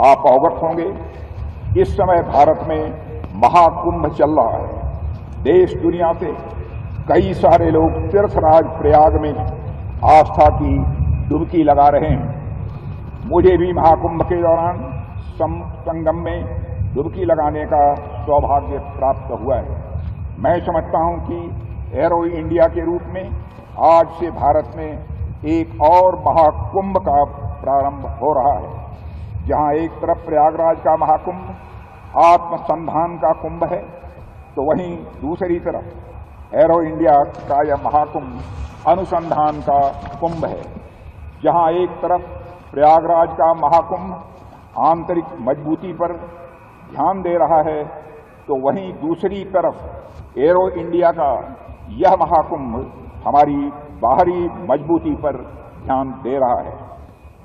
आप अवगत होंगे, इस समय भारत में महाकुंभ चल रहा है। देश दुनिया से कई सारे लोग तीर्थराज प्रयाग में आस्था की डुबकी लगा रहे हैं। मुझे भी महाकुंभ के दौरान संगम में डुबकी लगाने का सौभाग्य प्राप्त हुआ है। मैं समझता हूं कि एरो इंडिया के रूप में आज से भारत में एक और महाकुंभ का प्रारंभ हो रहा है, जहां एक तरफ प्रयागराज का महाकुंभ आत्मसंधान का कुंभ है, तो वहीं दूसरी तरफ एरो इंडिया का यह महाकुंभ अनुसंधान का कुंभ है। जहां एक तरफ प्रयागराज का महाकुंभ आंतरिक मजबूती पर ध्यान दे रहा है, तो वहीं दूसरी तरफ एरो इंडिया का यह महाकुंभ हमारी बाहरी मजबूती पर ध्यान दे रहा है।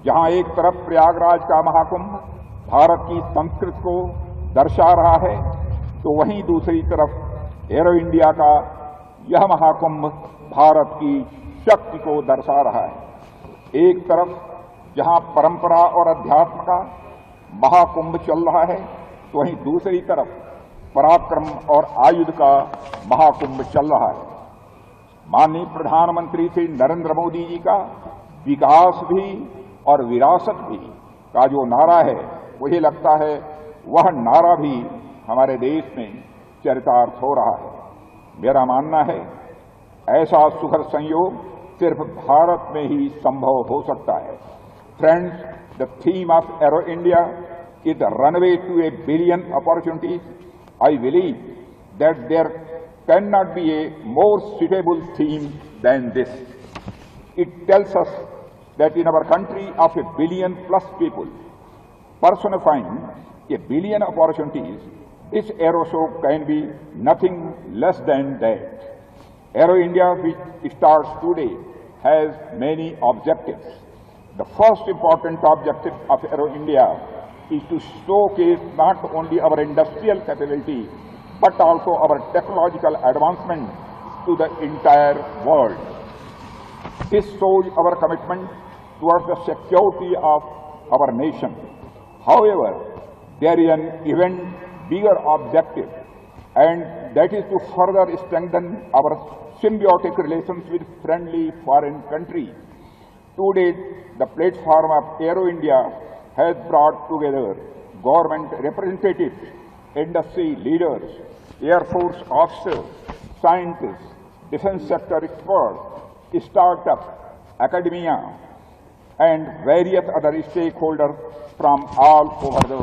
जहां एक तरफ प्रयागराज का महाकुंभ भारत की संस्कृति को दर्शा रहा है, तो वहीं दूसरी तरफ एरो इंडिया का यह महाकुंभ भारत की शक्ति को दर्शा रहा है। एक तरफ जहां परंपरा और अध्यात्म का महाकुंभ चल रहा है, तो वहीं दूसरी तरफ पराक्रम और आयुध का महाकुंभ चल रहा है। माननीय प्रधानमंत्री श्री नरेंद्र मोदी जी का विकास भी और विरासत भी का जो नारा है, मुझे लगता है वह नारा भी हमारे देश में चरितार्थ हो रहा है। मेरा मानना है ऐसा सुखद संयोग सिर्फ भारत में ही संभव हो सकता है। Friends, the theme of arrow India is the runway to a billion opportunities. I believe that there cannot be a more suitable theme than this. It tells us that in our country of a billion plus people, personifying a billion opportunities, this Aero Show can be nothing less than that. Aero India, which starts today, has many objectives. The first important objective of Aero India is to showcase not only our industrial capability, but also our technological advancement to the entire world. This shows our commitment towards the security of our nation. However, there is an even bigger objective, and that is to further strengthen our symbiotic relations with friendly foreign countries. Today, the platform of Aero India has brought together government representatives, industry leaders, Air Force officers, scientists, defense sector experts, startups, academia, and various other stakeholders from all over the